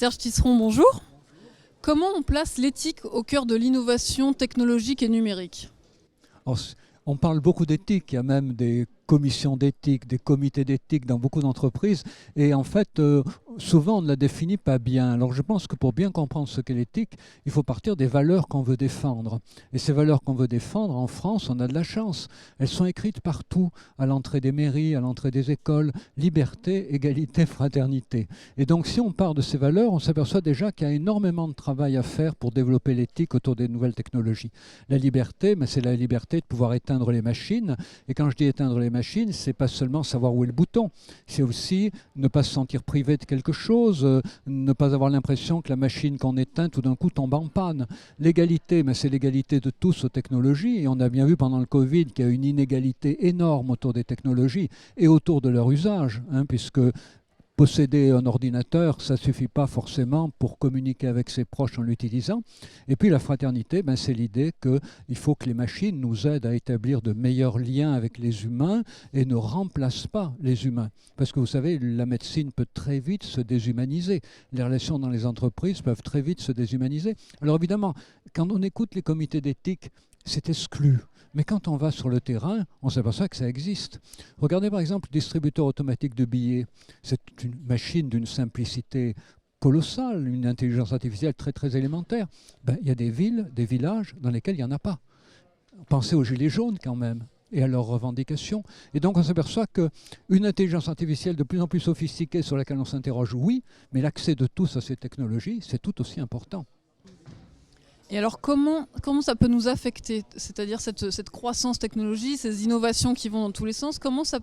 Serge Tisseron, bonjour. Comment on place l'éthique au cœur de l'innovation technologique et numérique ? Alors, on parle beaucoup d'éthique, il y a même des commissions d'éthique, des comités d'éthique dans beaucoup d'entreprises. Et en fait, souvent, on ne la définit pas bien. Alors je pense que pour bien comprendre ce qu'est l'éthique, il faut partir des valeurs qu'on veut défendre. Et ces valeurs qu'on veut défendre, en France, on a de la chance. Elles sont écrites partout, à l'entrée des mairies, à l'entrée des écoles. Liberté, égalité, fraternité. Et donc si on part de ces valeurs, on s'aperçoit déjà qu'il y a énormément de travail à faire pour développer l'éthique autour des nouvelles technologies. La liberté, c'est la liberté de pouvoir éteindre les machines. Et quand je dis éteindre les machines, c'est pas seulement savoir où est le bouton, c'est aussi ne pas se sentir privé de quelque chose, ne pas avoir l'impression que la machine qu'on éteint tout d'un coup tombe en panne. L'égalité, c'est l'égalité de tous aux technologies, et on a bien vu pendant le Covid qu'il y a une inégalité énorme autour des technologies et autour de leur usage, puisque posséder un ordinateur, ça ne suffit pas forcément pour communiquer avec ses proches en l'utilisant. Et puis la fraternité, c'est l'idée qu'il faut que les machines nous aident à établir de meilleurs liens avec les humains et ne remplacent pas les humains. Parce que vous savez, la médecine peut très vite se déshumaniser. Les relations dans les entreprises peuvent très vite se déshumaniser. Alors évidemment, quand on écoute les comités d'éthique, c'est exclu. Mais quand on va sur le terrain, on s'aperçoit que ça existe. Regardez par exemple le distributeur automatique de billets. C'est une machine d'une simplicité colossale, une intelligence artificielle très très élémentaire. Il y a des villes, des villages dans lesquels il n'y en a pas. Pensez aux gilets jaunes quand même et à leurs revendications. Et donc on s'aperçoit qu'une intelligence artificielle de plus en plus sophistiquée sur laquelle on s'interroge, oui, mais l'accès de tous à ces technologies, c'est tout aussi important. Et alors comment ça peut nous affecter ? C'est-à-dire cette croissance technologique, ces innovations qui vont dans tous les sens, comment ça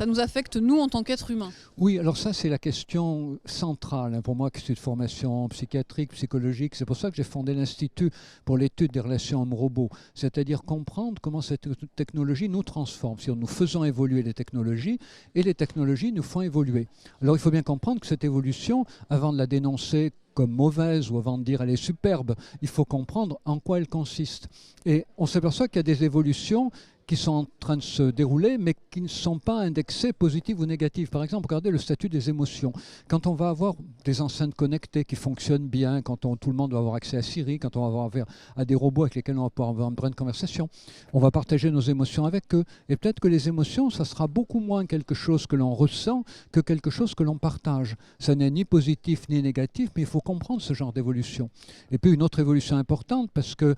nous affecte nous en tant qu'êtres humains ? Oui, alors ça c'est la question centrale pour moi qui suis de formation psychiatrique, psychologique. C'est pour ça que j'ai fondé l'Institut pour l'étude des relations homme-robot. C'est-à-dire comprendre comment cette technologie nous transforme. Si nous faisons évoluer les technologies et les technologies nous font évoluer. Alors il faut bien comprendre que cette évolution, avant de la dénoncer comme mauvaise ou avant de dire elle est superbe, il faut comprendre en quoi elle consiste. Et on s'aperçoit qu'il y a des évolutions qui sont en train de se dérouler, mais qui ne sont pas indexées positives ou négatives. Par exemple, regardez le statut des émotions. Quand on va avoir des enceintes connectées qui fonctionnent bien, quand tout le monde va avoir accès à Siri, quand on va avoir affaire à des robots avec lesquels on va pouvoir avoir une vraie conversation, on va partager nos émotions avec eux. Et peut-être que les émotions, ça sera beaucoup moins quelque chose que l'on ressent que quelque chose que l'on partage. Ça n'est ni positif ni négatif, mais il faut comprendre ce genre d'évolution. Et puis une autre évolution importante, parce que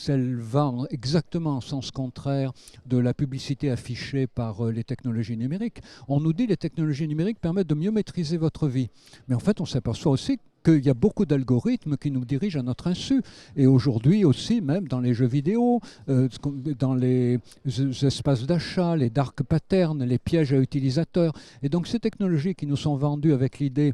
elle va exactement en sens contraire de la publicité affichée par les technologies numériques. On nous dit que les technologies numériques permettent de mieux maîtriser votre vie. Mais en fait, on s'aperçoit aussi qu'il y a beaucoup d'algorithmes qui nous dirigent à notre insu. Et aujourd'hui aussi, même dans les jeux vidéo, dans les espaces d'achat, les dark patterns, les pièges à utilisateurs. Et donc ces technologies qui nous sont vendues avec l'idée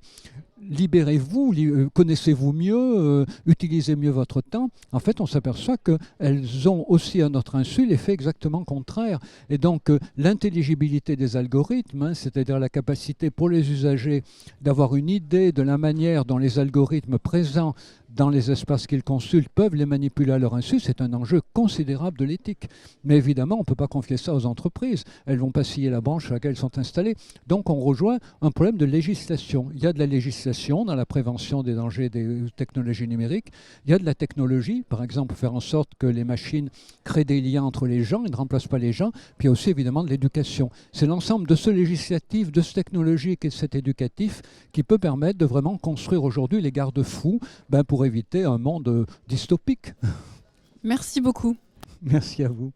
libérez-vous, connaissez-vous mieux, utilisez mieux votre temps, en fait on s'aperçoit qu'elles ont aussi à notre insu l'effet exactement contraire. Et donc l'intelligibilité des algorithmes, c'est-à-dire la capacité pour les usagers d'avoir une idée de la manière dont les algorithmes présents dans les espaces qu'ils consultent peuvent les manipuler à leur insu, c'est un enjeu considérable de l'éthique. Mais évidemment, on ne peut pas confier ça aux entreprises. Elles vont pas scier la branche sur laquelle elles sont installées. Donc on rejoint un problème de législation. Il y a de la législation dans la prévention des dangers des technologies numériques. Il y a de la technologie, par exemple, faire en sorte que les machines créent des liens entre les gens et ne remplacent pas les gens. Puis il y a aussi évidemment de l'éducation. C'est l'ensemble de ce législatif, de ce technologique et de cet éducatif qui peut permettre de vraiment construire aujourd'hui les garde-fous pour éviter un monde dystopique. Merci beaucoup. Merci à vous.